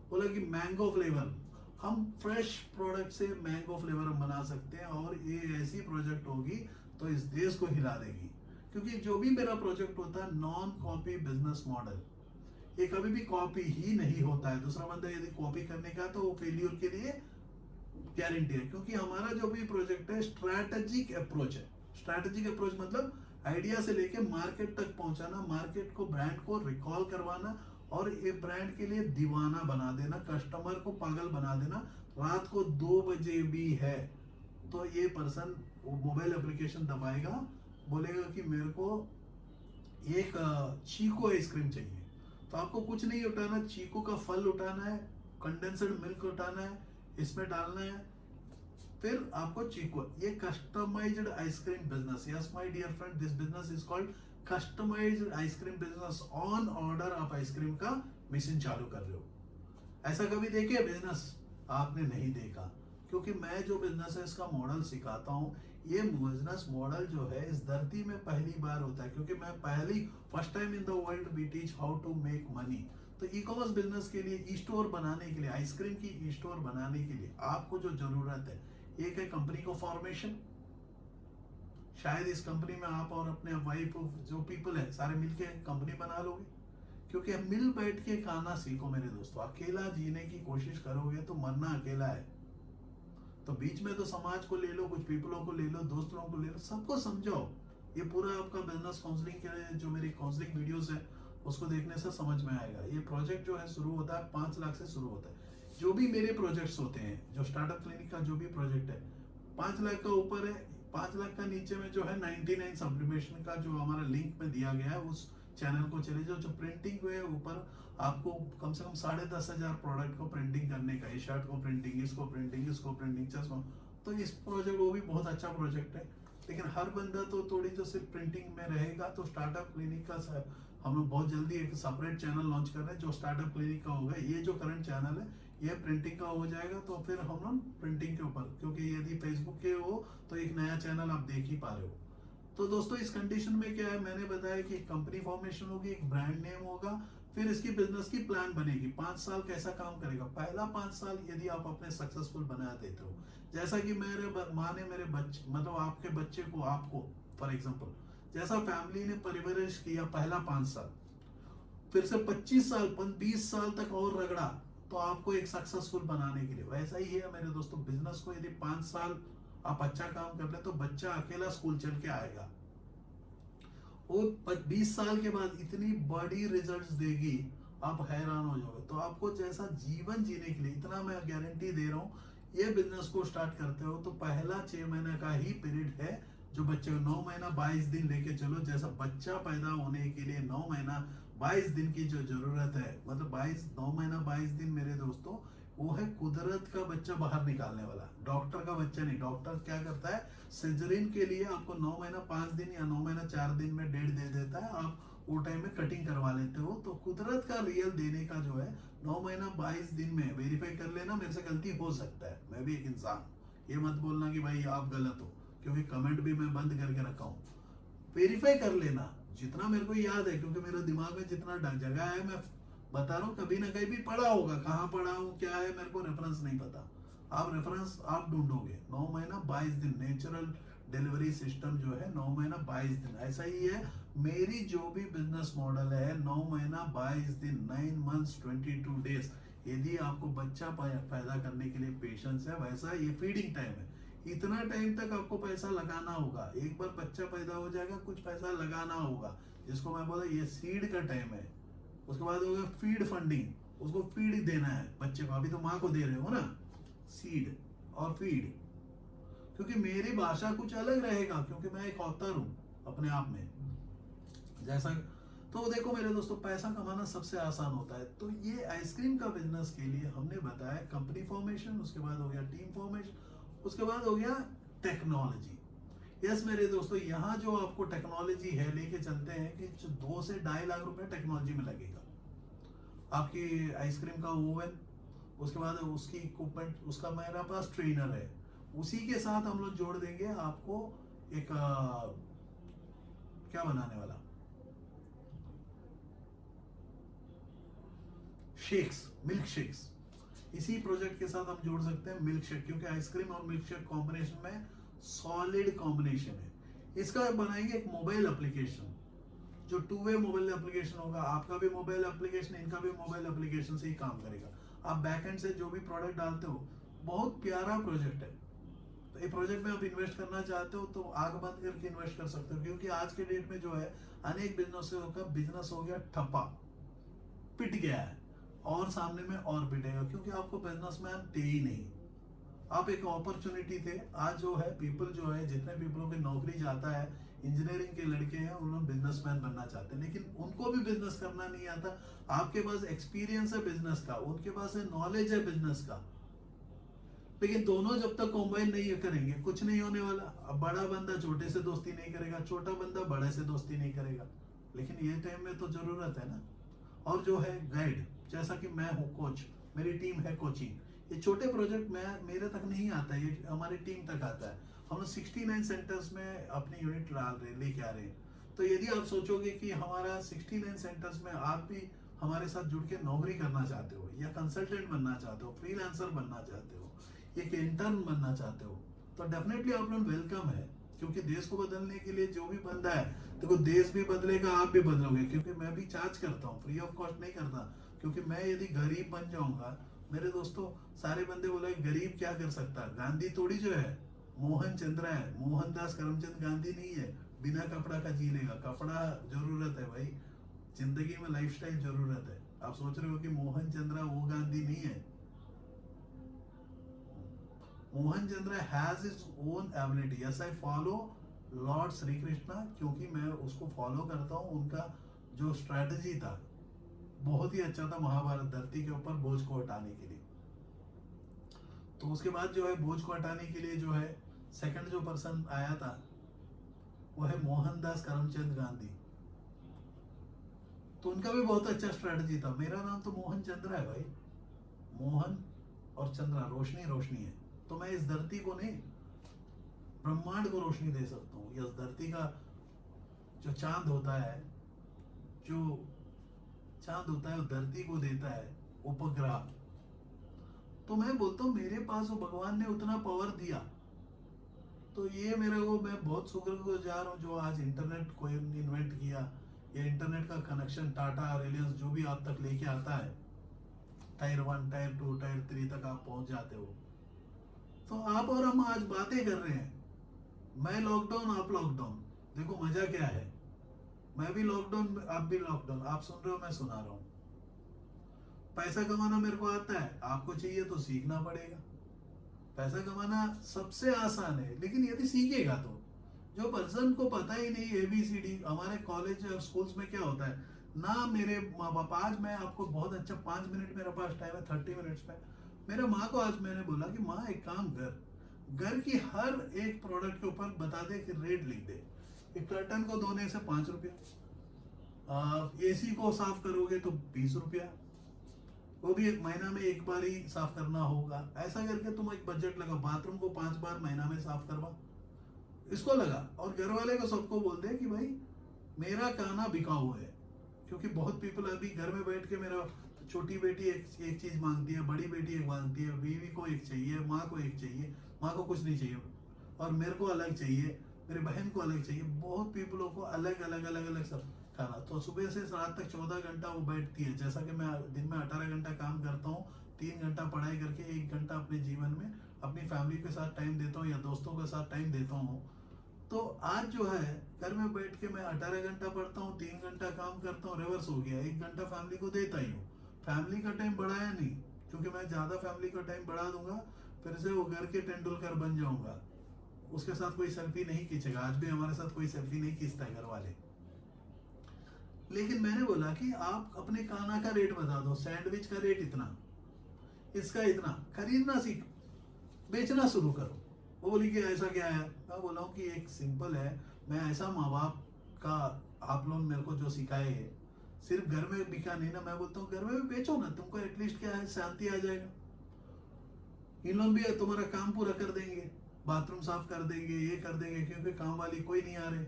बोला कि मैंगो फ्लेवर, हम फ्रेश प्रोडक्ट से मैंगो फ्लेवर हम बना सकते हैं, और ये ऐसी प्रोजेक्ट होगी तो इस देश को हिला देगी। क्योंकि जो भी मेरा प्रोजेक्ट होता है नॉन कॉपी बिजनेस मॉडल, ये कभी भी कॉपी ही नहीं होता है। दूसरा बंदा यदि कॉपी करने का तो वो फेल्यूर के लिए गारंटी है, क्योंकि हमारा जो भी प्रोजेक्ट है स्ट्रैटेजिक अप्रोच है। स्ट्रैटेजिक अप्रोच मतलब आइडिया से लेके मार्केट तक पहुंचाना, मार्केट को, ब्रांड को रिकॉल करवाना, और ये ब्रांड के लिए दीवाना बना देना, कस्टमर को पागल बना देना। रात को 2 बजे भी है तो ये पर्सन मोबाइल एप्लीकेशन दबाएगा, बोलेगा कि मेरे को एक चीकू आइसक्रीम चाहिए। तो आपको कुछ नहीं उठाना, चीकू का फल उठाना है, कंडेंसड मिल्क उठाना है, इसमें डालना है, फिर आपको चीकू। ये customised ice cream business, yes my dear friend, this business is called customised ice cream business. On order आप आइसक्रीम का मशीन चालू कर रहे हो। ऐसा कभी देखे बिजनेस? आपने नहीं देखा, क्योंकि मैं जो बिजनेस है इसका मॉडल सिखाता हूँ। ये बिजनेस मॉडल जो है इस धरती में पहली बार होता है, क्योंकि मैं first time in the world we teach how to make money. तो ई कॉमर्स बिजनेस के लिए, ई स्टोर बनाने के लिए, आइसक्रीम की ई स्टोर बनाने के लिए आपको जो जरूरत है, एक है कंपनी को फॉर्मेशन। शायद इस कंपनी में आप और अपने वाइफ जो पीपल है सारे मिलके कंपनी बना लोगे, क्योंकि मिल बैठ के खाना सीखो मेरे दोस्तों। अकेला जीने की कोशिश करोगे तो मरना अकेला है। तो बीच में तो समाज को ले लो, कुछ पीपलों को ले लो, दोस्त लोगों को ले लो, सबको समझाओ। ये पूरा आपका बिजनेस काउंसलिंग के लिए जो मेरी काउंसलिंग वीडियोस है उसको देखने से समझ में आएगा। ये प्रोजेक्ट जो है शुरू होता है 5 लाख से शुरू होता है। जो भी मेरे प्रोजेक्ट्स होते हैं, जो स्टार्टअप क्लिनिक का जो भी प्रोजेक्ट है 5 लाख का ऊपर है, 5 लाख का नीचे में जो है 99 सब्लिमेशन का जो हमारा लिंक में दिया गया है, उस चैनल को चले जाओ। जो प्रिंटिंग हुए ऊपर आपको कम से कम 10,500 प्रोडक्ट को प्रिंटिंग करने का, इस शर्ट को प्रिंटिंग, इसको प्रिंटिंग, इसको प्रिंटिंग, चश्मा। तो इस प्रोजेक्ट, वो भी बहुत अच्छा प्रोजेक्ट है, लेकिन हर बंदा तो थोड़ी जो सिर्फ प्रिंटिंग में रहेगा। तो स्टार्टअप क्लिनिक का हम लोग बहुत जल्दी एक सेपरेट चैनल लॉन्च कर रहे हैं जो स्टार्टअप क्लिनिक का होगा। ये जो करंट चैनल है ये प्रिंटिंग का हो जाएगा, तो फिर हम लोग प्रिंटिंग के ऊपर, क्योंकि यदि फेसबुक के हो तो एक नया चैनल आप देख ही पा रहे हो। तो दोस्तों इस कंडीशन में क्या है, मैंने बताया कि कंपनी फॉर्मेशन होगी, एक ब्रांड नेम होगा, फिर इसकी बिजनेस की प्लान बनेगी। 5 साल कैसा काम करेगा, पहला 5 साल यदि आप अपने सक्सेसफुल बना देते हो, जैसा कि मेरे माँ ने मेरे बच्चे, मतलब आपके बच्चे को, आपको फॉर एग्जाम्पल, जैसा फैमिली ने परवरिश किया पहला 5 साल, फिर से 25 साल 20 साल तक और रगड़ा, तो आपको एक सक्सेसफुल बनाने के लिए, वैसा ही है मेरे दोस्तों। बिजनेस को यदि 5 साल आप अच्छा काम कर ले तो बच्चा अकेला स्कूल चल के आएगा। वो 20 साल के बाद इतनी बड़ी रिजल्ट्स देगी, आप हैरान हो जाओगे। तो आपको जैसा जीवन जीने के लिए, इतना मैं गारंटी दे रहा हूँ, ये बिजनेस को स्टार्ट करते हो तो पहला 6 महीने का ही पीरियड है जो बच्चे को 9 महीना 22 दिन लेके चलो। जैसा बच्चा पैदा होने के लिए 9 महीना 22 दिन की जो जरूरत है, मतलब 9 महीना 22 दिन मेरे दोस्तों, वो है कुदरत का बच्चा बाहर निकालने वाला, डॉक्टर का बच्चा नहीं। डॉक्टर क्या करता है, सिजरीन के लिए आपको 9 महीना 5 दिन या 9 महीना 4 दिन में डेट दे देता है, आप वो टाइम में कटिंग करवा लेते हो। तो कुदरत का रियल देने का जो है 9 महीना 22 दिन में वेरीफाई कर लेना, मेरे से गलती हो सकता है, मैं भी एक इंसान। ये मत बोलना कि भाई आप गलत हो, क्योंकि कमेंट भी मैं बंद करके रखा हूँ। वेरीफाई कर लेना जितना मेरे को याद है, क्योंकि मेरे दिमाग में जितना जगह है मैं बता रहा हूँ, कभी ना कहीं भी पढ़ा होगा, कहाँ पढ़ा हूँ क्या है मेरे को रेफरेंस नहीं पता। आप रेफरेंस आप ढूंढोगे। 9 महीना 22 दिन नेचुरल डिलीवरी सिस्टम जो है 9 महीना 22 दिन, ऐसा ही है मेरी जो भी बिजनेस मॉडल है। 9 महीना 22 दिन, 9 months 22 days। यदि आपको बच्चा पैदा करने के लिए पेशेंस है, वैसा ये फीडिंग टाइम है, इतना टाइम तक आपको पैसा लगाना होगा। एक बार बच्चा पैदा हो जाएगा, कुछ पैसा लगाना होगा, जिसको मैं बोला ये सीड का टाइम है। उसके बाद होगा फीड फंडिंग, उसको फीड देना है बच्चे को, अभी तो माँ को दे रहे हो ना, सीड और फीड। क्योंकि मेरी भाषा कुछ अलग रहेगा, क्योंकि मैं एक ऑथर हूं अपने आप में जैसा। तो देखो मेरे दोस्तों, पैसा कमाना सबसे आसान होता है। तो ये आइसक्रीम का बिजनेस के लिए हमने बताया कंपनी फॉर्मेशन, उसके बाद हो गया टीम फॉर्मेशन, उसके बाद हो गया टेक्नोलॉजी। यस मेरे दोस्तों, यहाँ जो आपको टेक्नोलॉजी है लेके चलते हैं कि 2 से 2.5 लाख रुपए टेक्नोलॉजी में लगेगा। आपकी आइसक्रीम का ओवन, उसके बाद उसकी इक्विपमेंट, उसका मेरे पास ट्रेनर है, उसी के साथ हम लोग जोड़ देंगे आपको एक क्या बनाने वाला, शेक्स, मिल्क शेक्स। इसी प्रोजेक्ट के साथ हम जोड़ सकते हैं मिल्क शेक, क्योंकि आइसक्रीम और मिल्क शेक कॉम्बिनेशन में सॉलिड कॉम्बिनेशन है। इसका बनाएंगे एक मोबाइल एप्लीकेशन, जो 2 वे मोबाइल एप्लीकेशन होगा। आपका भी मोबाइल एप्लीकेशन, इनका भी मोबाइल एप्लीकेशन से ही काम करेगा। आप बैक एंड से जो भी प्रोडक्ट डालते हो, बहुत प्यारा प्रोजेक्ट है। तो ये प्रोजेक्ट में आप इन्वेस्ट करना चाहते हो तो आग बंद करके इन्वेस्ट कर सकते हो, क्योंकि आज के डेट में जो है अनेक बिजनेसों का बिजनेस हो गया ठप्पा, पिट गया है, और सामने में और पिटेगा, क्योंकि आपको बिजनेसमैन थे ही नहीं। आप एक अपॉर्चुनिटी थे। आज जो है पीपल जो है, जितने पीपलों की नौकरी जाता है, इंजीनियरिंग के लड़के हैं, उन लोग बिजनेसमैन बनना चाहते हैं, लेकिन उनको भी बिजनेस करना नहीं आता। आपके पास एक्सपीरियंस है बिजनेस का, उनके पास है नॉलेज है बिजनेस का, लेकिन दोनों जब तक कॉम्बाइन नहीं करेंगे कुछ नहीं होने वाला। अब बड़ा बंदा छोटे से दोस्ती नहीं करेगा, छोटा बंदा बड़े से दोस्ती नहीं करेगा, लेकिन ये टाइम में तो जरूरत है ना। और जो है गाइड, जैसा कि मैं हूँ कोच, मेरी टीम है कोचिंग। ये छोटे प्रोजेक्ट मैं मेरे तक नहीं आता, ये हमारी टीम तक आता है। हम लोग 69 सेंटर्स में अपनी यूनिट डाल रहे लेके आ रहे हैं। तो यदि आप सोचोगे कि हमारा 69 सेंटर्स में आप भी हमारे साथ जुड़ के नौकरी करना चाहते हो, या कंसल्टेंट बनना चाहते हो, फ्रीलांसर बनना चाहते हो, एक इंटर्न बनना चाहते हो, तो डेफिनेटली आप लोग वेलकम है। क्योंकि देश को बदलने के लिए जो भी बंदा है, देखो देश भी बदलेगा, आप भी बदलोगे, क्योंकि मैं भी चार्ज करता हूँ, फ्री ऑफ कॉस्ट नहीं करता। क्योंकि मैं यदि गरीब बन जाऊंगा, मेरे दोस्तों सारे बंदे बोले गरीब क्या कर सकता है, गांधी थोड़ी जो है मोहन चंद्र है, मोहनदास करमचंद गांधी नहीं है। बिना कपड़ा का जी लेगा, कपड़ा जरूरत है भाई, जिंदगी में लाइफस्टाइल जरूरत है। आप सोच रहे हो कि मोहन चंद्र वो गांधी नहीं है। Mohan Chandra has his own ability. Yes I follow lord Shri Krishna, क्योंकि मैं उसको फॉलो करता हूँ। उनका जो स्ट्रेटजी था बहुत ही अच्छा था, महाभारत धरती के ऊपर बोझ को हटाने के लिए। तो उसके बाद जो है बोझ को हटाने के लिए जो है सेकंड जो पर्सन आया था वो है मोहनदास करमचंद गांधी। तो उनका भी बहुत अच्छा स्ट्रेटजी था। मेरा नाम तो मोहन चंद्र है भाई, मोहन और चंद्रा, रोशनी रोशनी है। तो मैं इस धरती को नहीं, ब्रह्मांड को रोशनी दे सकता हूँ। इस धरती का जो चांद होता है, जो चांद होता है वो धरती को देता है उपग्रह। तो मैं बोलता हूँ मेरे पास वो भगवान ने उतना पावर दिया, तो ये मेरे को, मैं बहुत शुक्रगुजार हूँ जो आज इंटरनेट को इन्वेंट किया। ये इंटरनेट का कनेक्शन टाटा रिलायंस जो भी आप तक लेके आता है, टायर 1 टायर 2 टायर 3 तक आप पहुंच जाते हो। तो आप और हम आज बातें कर रहे हैं, मैं लॉकडाउन आप लॉकडाउन, देखो मजा क्या है। मैं भी लॉकडाउन, आप भी लॉकडाउन, आप सुन रहे हो, मैं सुना रहा हूँ। पैसा कमाना मेरे को आता है, आपको चाहिए तो सीखना पड़ेगा। पैसा कमाना सबसे आसान है, लेकिन यदि सीखेगा तो। जो पर्सन को पता ही नहीं ABCD, हमारे कॉलेज और स्कूल्स में क्या होता है ना, मेरे माँ बाप, आज मैं आपको बहुत अच्छा 5 मिनट मेरे पास टाइम है, 30 मिनट्स में मेरे माँ को आज मैंने बोला कि माँ एक काम कर, घर की हर एक प्रोडक्ट के ऊपर बता दे कि रेट लिख दे। एक कर्टन को धोने से 5 रुपया, AC को साफ करोगे तो 20 रुपया, वो भी एक महीना में एक बार ही साफ करना होगा। ऐसा करके तुम एक बजट लगा, बाथरूम को 5 बार महीना में साफ करवा, इसको लगा। और घर वाले को सबको बोल दे कि भाई मेरा खाना बिकाऊ है, क्योंकि बहुत पीपल अभी घर में बैठ के, मेरा छोटी बेटी एक चीज मांगती है, बड़ी बेटी एक मांगती है, बीवी को एक चाहिए, माँ को एक चाहिए, माँ को कुछ नहीं चाहिए, और मेरे को अलग चाहिए, मेरी बहन को अलग चाहिए, बहुत पीपलों को अलग अलग अलग अलग सब खाना। तो सुबह से रात तक 14 घंटा वो बैठती है, जैसा कि मैं दिन में 18 घंटा काम करता हूँ, 3 घंटा पढ़ाई करके 1 घंटा अपने जीवन में अपनी फैमिली के साथ टाइम देता हूँ या दोस्तों के साथ टाइम देता हूँ। तो आज जो है घर में बैठ के मैं 18 घंटा पढ़ता हूँ, 3 घंटा काम करता हूँ, रिवर्स हो गया, 1 घंटा फैमिली को देता ही हूँ। फैमिली का टाइम बढ़ाया नहीं, क्योंकि मैं ज्यादा फैमिली का टाइम बढ़ा दूंगा फिर से वो घर के तेंदुलकर बन जाऊंगा, उसके साथ कोई सेल्फी नहीं खींचेगा। आज भी हमारे साथ कोई सेल्फी नहीं खींचता है घर वाले। लेकिन मैंने बोला कि आप अपने खाना का रेट बता दो, सैंडविच का रेट इतना, इसका इतना, खरीदना सीख, बेचना शुरू करो। वो बोली कि ऐसा क्या है, मैं बोला हूँ कि एक सिंपल है, मैं ऐसा माँ बाप का, आप लोग मेरे को जो सिखाए है, सिर्फ घर में बिका नहीं ना, मैं बोलता हूँ घर में भी बेचो ना, तुमको एटलीस्ट क्या है, शांति आ जाएगा। इन लोग भी तुम्हारा काम पूरा कर देंगे, बाथरूम साफ कर देंगे, ये कर देंगे, क्योंकि काम वाली कोई नहीं आ रहे,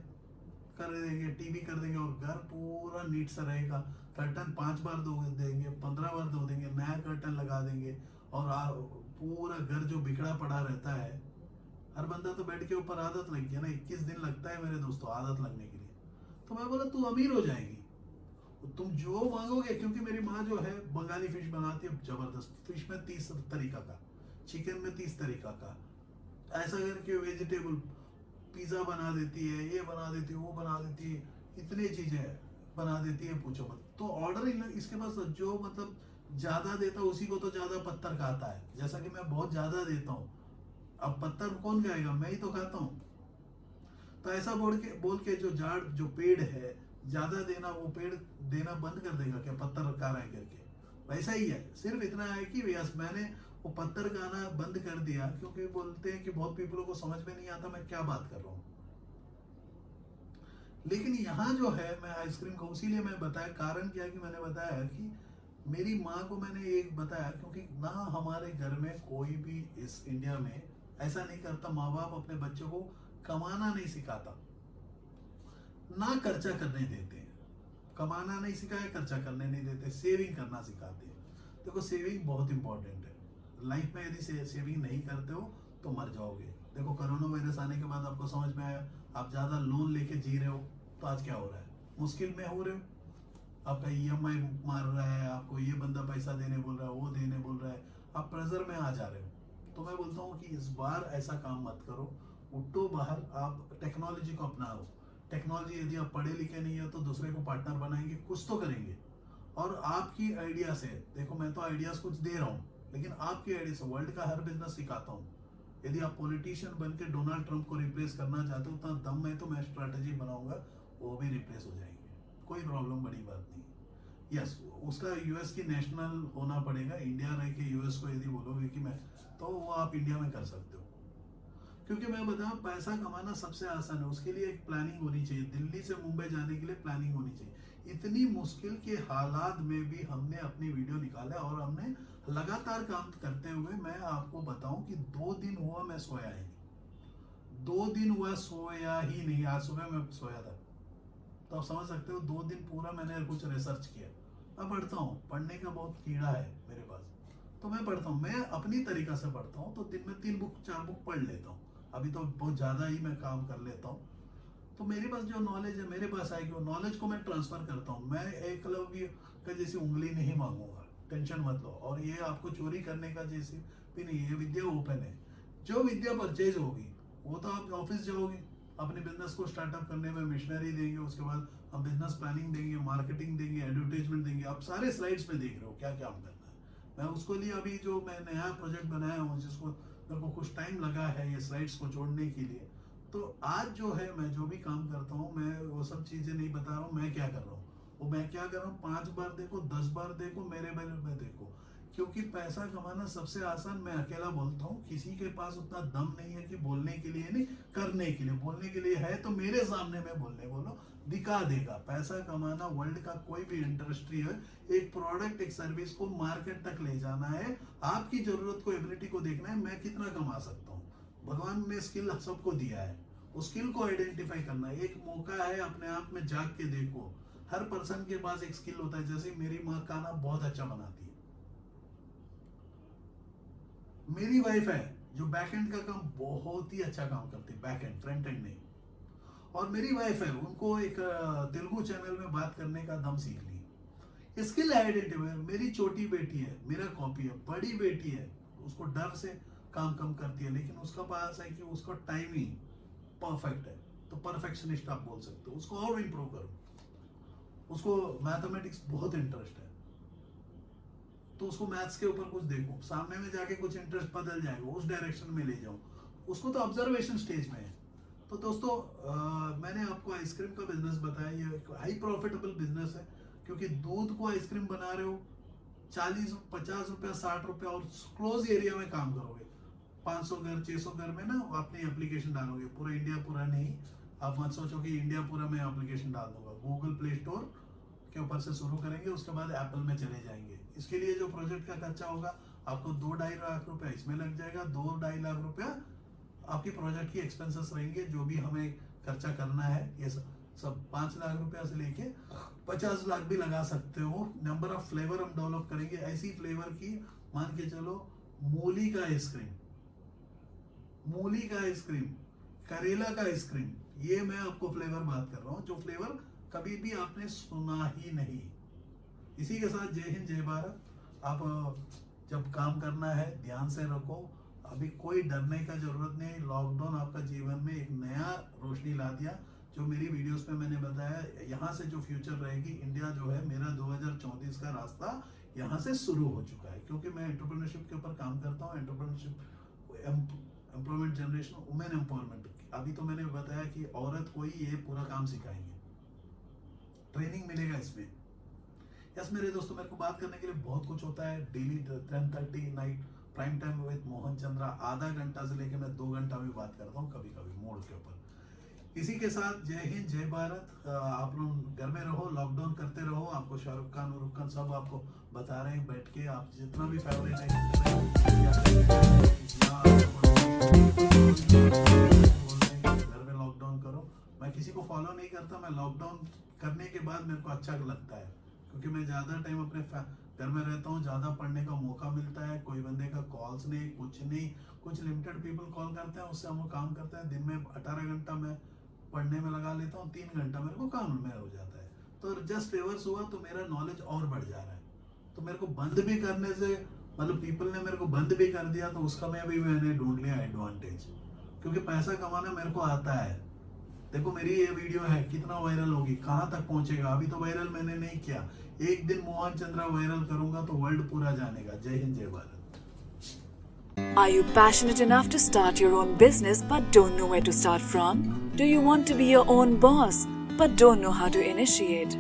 कर देंगे, टीवी कर देंगे, और घर पूरा नीट सा रहेगा। कर्टन 5 बार धो देंगे, 15 बार धो देंगे, नया कर्टन लगा देंगे, और पूरा घर जो बिगड़ा पड़ा रहता है, हर बंदा तो बेड के ऊपर आदत लग गया ना, 21 दिन लगता है मेरे दोस्तों आदत लगने के लिए। तो मैं बोला तू अमीर हो जाएगी, तुम जो मांगोगे, क्योंकि मेरी माँ जो है बंगाली फिश बनाती है जबरदस्त, फिश में 30 तरीका का, चिकन में 30 तरीका का, ऐसा करके वेजिटेबल पिज्जा बना देती है, ये बना देती है, वो बना देती है, इतनी चीजें बना देती है पूछो मत। तो ऑर्डर इसके पास जो मतलब ज्यादा देता उसी को तो ज्यादा पत्थर खाता है, जैसा कि मैं बहुत ज्यादा देता हूँ, अब पत्थर कौन खाएगा, मैं ही तो खाता हूँ। तो ऐसा बोल के जो झाड़ जो पेड़ है, ज्यादा देना, वो पेड़ देना बंद कर देगा क्या, पत्थर रखा रहा है करके। वैसा ही है, सिर्फ इतना है कि यस मैंने वो पत्थर खाना बंद कर दिया, क्योंकि बोलते हैं कि बहुत पीपलों को समझ में नहीं आता मैं क्या बात कर रहा हूँ। लेकिन यहाँ जो है, मैं आइसक्रीम को इसीलिए मैं बताया, कारण क्या है कि मैंने बताया कि मेरी माँ को मैंने एक बताया, क्योंकि ना हमारे घर में कोई भी इस इंडिया में ऐसा नहीं करता, माँ बाप अपने बच्चों को कमाना नहीं सिखाता, ना खर्चा करने देते हैं। कमाना नहीं सिखाया, खर्चा करने नहीं देते, सेविंग करना सिखाते हैं। देखो सेविंग बहुत इंपॉर्टेंट है लाइफ में, यदि सेविंग नहीं करते हो तो मर जाओगे। देखो कोरोना वायरस आने के बाद आपको समझ में आया, आप ज्यादा लोन लेके जी रहे हो, तो आज क्या हो रहा है, मुश्किल में हो रहे हो, आपका EMI मार रहा है, आपको ये बंदा पैसा देने बोल रहा है, वो देने बोल रहा है, आप प्रेशर में आ जा रहे हो। तो मैं बोलता हूँ कि इस बार ऐसा काम मत करो, उठो बाहर, आप टेक्नोलॉजी को अपनाओ। टेक्नोलॉजी, यदि आप पढ़े लिखे नहीं हो तो दूसरे को पार्टनर बनाएंगे, कुछ तो करेंगे। और आपकी आइडिया से, देखो मैं तो आइडियाज कुछ दे रहा हूँ, लेकिन आपकी आइडिया से वर्ल्ड का हर बिजनेस सिखाता हूँ। यदि आप पॉलिटिशियन बन के डोनाल्ड ट्रंप को रिप्लेस करना चाहते हो तो दम में तो मैं स्ट्रैटेजी बनाऊंगा, वो भी रिप्लेस हो जाएंगे, कोई प्रॉब्लम बड़ी बात नहीं। यस, उसका यूएस की नेशनल होना पड़ेगा, इंडिया रह के यूएस को यदि बोलोगे कि मैं, तो वो आप इंडिया में कर सकते हो। क्योंकि मैं बताऊं पैसा कमाना सबसे आसान है, उसके लिए एक प्लानिंग होनी चाहिए। दिल्ली से मुंबई जाने के लिए प्लानिंग होनी चाहिए। इतनी मुश्किल के हालात में भी हमने अपनी वीडियो निकाला और हमने लगातार काम करते हुए, मैं आपको बताऊं कि 2 दिन हुआ मैं सोया ही नहीं, 2 दिन हुआ सोया ही नहीं, आज सुबह मैं सोया था। तो आप समझ सकते हो 2 दिन पूरा मैंने कुछ रिसर्च किया। मैं पढ़ता हूँ, पढ़ने का बहुत कीड़ा है मेरे पास, तो मैं पढ़ता हूँ, मैं अपनी तरीका से पढ़ता हूँ, तो दिन में 3 बुक 4 बुक पढ़ लेता हूँ। अभी तो बहुत ज़्यादा ही मैं काम कर लेता हूँ। तो मेरे पास जो नॉलेज है मेरे पास आएगी, वो नॉलेज को मैं ट्रांसफर करता हूँ। मैं एकलव्य का जैसी उंगली नहीं मांगूंगा, टेंशन मत लो। और ये आपको चोरी करने का जैसे भी नहीं, ये विद्या ओपन है। जो विद्या परचेज होगी वो तो आप ऑफिस जाओगे, अपने बिजनेस को स्टार्टअप करने में मिशनरी देंगे, उसके बाद हम बिजनेस प्लानिंग देंगे, मार्केटिंग देंगे, एडवर्टाइजमेंट देंगे। आप सारे स्लाइड्स में देख रहे हो क्या क्या हम करना है। मैं उसको लिए अभी जो मैं नया प्रोजेक्ट बनाया हूँ, जिसको मेरे को कुछ टाइम लगा है ये स्लाइड्स को जोड़ने के लिए, तो आज जो है मैं जो भी काम करता हूँ, मैं वो सब चीज़ें नहीं बता रहा हूँ मैं क्या कर रहा हूँ। वो मैं क्या कर रहा हूँ, 5 बार देखो, 10 बार देखो, मेरे बारे में देखो। क्योंकि पैसा कमाना सबसे आसान, मैं अकेला बोलता हूँ, किसी के पास उतना दम नहीं है कि बोलने के लिए, नहीं करने के लिए। बोलने के लिए है तो मेरे सामने में बोलने बोलो, दिखा देगा। पैसा कमाना वर्ल्ड का कोई भी इंडस्ट्री है, एक प्रोडक्ट एक सर्विस को मार्केट तक ले जाना है, आपकी जरूरत को, एबिलिटी को देखना है, मैं कितना कमा सकता हूँ। भगवान ने स्किल सबको दिया है, उस स्किल को आइडेंटिफाई करना है। एक मौका है, अपने आप में जाग के देखो। हर पर्सन के पास एक स्किल होता है। जैसे मेरी माँ खाना बहुत अच्छा बनाती है, मेरी वाइफ है जो बैक एंड का काम बहुत ही अच्छा काम करती है, बैक एंड, फ्रंट एंड नहीं। और मेरी वाइफ है, उनको एक तेलुगु चैनल में बात करने का दम सीख ली। Skill identify. मेरी छोटी बेटी है, मेरा कॉपी है। बड़ी बेटी है, उसको डर से काम कम करती है, लेकिन उसका पास है कि उसका टाइमिंग परफेक्ट है, तो परफेक्शनिस्ट आप बोल सकते हो। उसको और इम्प्रूव करो। उसको मैथमेटिक्स बहुत इंटरेस्ट है, तो उसको मैथ्स के ऊपर कुछ देखो, सामने में जाके कुछ इंटरेस्ट बदल जाएगा, उस डायरेक्शन में ले जाओ उसको। तो ऑब्जर्वेशन स्टेज में है। तो दोस्तों, मैंने आपको आइसक्रीम का बिजनेस बताया। ये एक हाई प्रॉफिटेबल बिजनेस है, क्योंकि दूध को आइसक्रीम बना रहे हो, 40 50 रुपया 60 रुपया, और क्लोज एरिया में काम करोगे। 500 घर 600 घर में ना अपनी एप्लीकेशन डालोगे, पूरा इंडिया पूरा नहीं। आप मत सोचो कि इंडिया पूरा में एप्लीकेशन डाल दूंगा। गूगल प्ले स्टोर के ऊपर से शुरू करेंगे, उसके बाद एप्पल में चले जाएंगे। इसके लिए जो प्रोजेक्ट का खर्चा होगा, आपको 2-2.5 लाख रुपया इसमें लग जाएगा। 2-2.5 लाख रुपया आपकी प्रोजेक्ट की एक्सपेंसेस रहेंगे, जो भी हमें खर्चा करना है। ये सब 5 लाख रुपया से लेके 50 लाख भी लगा सकते हो। नंबर ऑफ फ्लेवर हम डेवलप करेंगे, ऐसी फ्लेवर की, मान के चलो, मूली का आइसक्रीम, मूली का आइसक्रीम, करेला का आइसक्रीम, ये मैं आपको फ्लेवर बात कर रहा हूँ, जो फ्लेवर कभी भी आपने सुना ही नहीं। इसी के साथ जय हिंद, जय भारत। आप जब काम करना है, ध्यान से रखो। अभी कोई डरने का जरूरत नहीं। लॉकडाउन आपका जीवन में एक नया रोशनी ला दिया। जो मेरी वीडियोस में मैंने बताया, यहाँ से जो फ्यूचर रहेगी, इंडिया जो है, मेरा 2034 का रास्ता यहाँ से शुरू हो चुका है। क्योंकि मैं एंटरप्रेन्योरशिप के ऊपर काम करता हूँ। Entrepreneurship, employment generation, women empowerment. अभी तो मैंने बताया कि औरत को ही ये पूरा काम सिखाएंगे, ट्रेनिंग मिलेगा इसमें। यस मेरे दोस्तों, मेरे को बात करने के लिए बहुत कुछ होता है। Daily 10:30 night prime time with Mohan Chandra, आधा घंटा से लेके मैं 2 घंटा भी बात करता हूँ कभी कभी मोड के ऊपर। इसी के साथ जय हिंद, जय भारत। आप लोग घर में रहो, लॉकडाउन करते रहो। आपको शाहरुख खान सब आपको बता रहे हैं बैठ के। आप जितना भी फेवरेट है, घर में लॉकडाउन करो। मैं किसी को फॉलो नहीं करता। मैं लॉकडाउन करने के बाद मेरे को अच्छा लगता है, क्योंकि मैं ज़्यादा टाइम अपने घर में रहता हूँ, ज़्यादा पढ़ने का मौका मिलता है। कोई बंदे का कॉल्स नहीं, कुछ नहीं। कुछ लिमिटेड पीपल कॉल करते हैं, उससे हम लोग काम करते हैं। दिन में 18 घंटा मैं पढ़ने में लगा लेता हूँ, 3 घंटा मेरे को काम में हो जाता है। तो जस्ट रिवर्स हुआ, तो मेरा नॉलेज और बढ़ जा रहा है। तो मेरे को बंद भी करने से, मतलब पीपल ने मेरे को बंद भी कर दिया, तो उसका मैंने ढूंढ लिया एडवांटेज। क्योंकि पैसा कमाना मेरे को आता है। देखो मेरी ये वीडियो है, कितना वायरल होगी, कहाँ तक पहुंचेगा। अभी तो वायरल मैंने नहीं किया। एक दिन मोहन चंद्रा वायरल करूंगा तो वर्ल्ड पूरा जानेगा। जय हिंद, जय Bharat. Are you passionate enough to start your own business but don't know where to start from? Do you want to be your own boss but don't know how to initiate?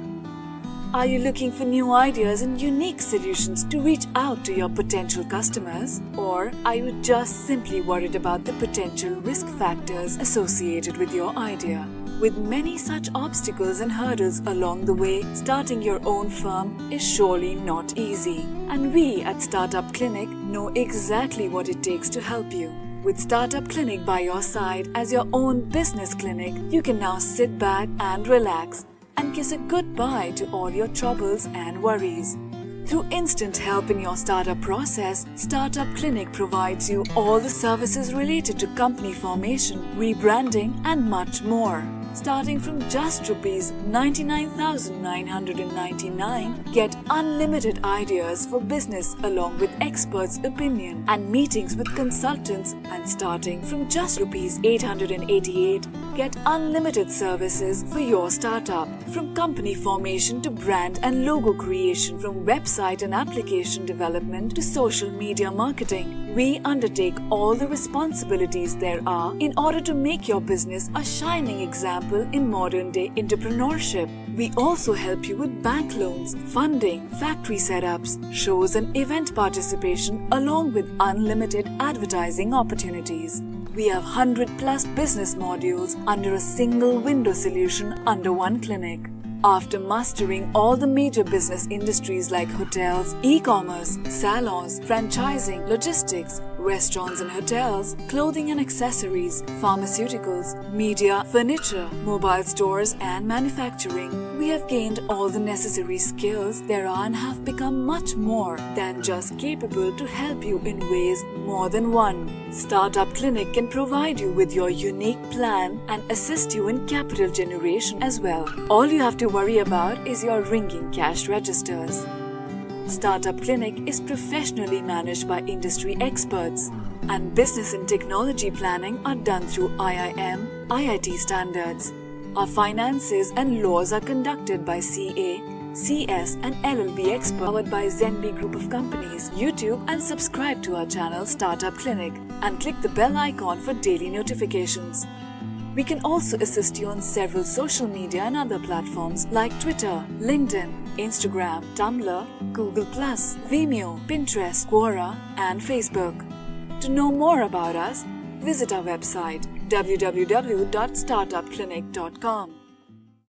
Are you looking for new ideas and unique solutions to reach out to your potential customers? Or are you just simply worried about the potential risk factors associated with your idea? With many such obstacles and hurdles along the way, starting your own firm is surely not easy. And we at Startup Clinic know exactly what it takes to help you. With Startup Clinic by your side as your own business clinic, you can now sit back and relax and kiss a goodbye to all your troubles and worries. Through instant help in your startup process, Startup Clinic provides you all the services related to company formation, rebranding and much more. Starting from just Rs 99,999, get unlimited ideas for business along with experts' opinion and meetings with consultants, and starting from just Rs 888, Get unlimited services for your startup, from company formation to brand and logo creation, from website and application development to social media marketing. We undertake all the responsibilities there are in order to make your business a shining example in modern-day entrepreneurship. We also help you with bank loans, funding, factory setups, shows and event participation, along with unlimited advertising opportunities. We have 100+ business modules under a single window solution under one clinic. After mastering all the major business industries like hotels, e-commerce, salons, franchising, logistics, restaurants and hotels, clothing and accessories, pharmaceuticals, media, furniture, mobile stores and manufacturing, we have gained all the necessary skills there are and have become much more than just capable to help you in ways more than one. Startup Clinic can provide you with your unique plan and assist you in capital generation as well. All you have to worry about is your ringing cash registers. Startup Clinic is professionally managed by industry experts, and business and technology planning are done through IIM, IIT standards. Our finances and laws are conducted by CA, CS and LLB experts, powered by Zenby Group of Companies. YouTube and subscribe to our channel Startup Clinic and click the bell icon for daily notifications. We can also assist you on several social media and other platforms like Twitter, LinkedIn, Instagram, Tumblr, Google+, Vimeo, Pinterest, Quora and Facebook. To know more about us, visit our website www.startupclinic.com.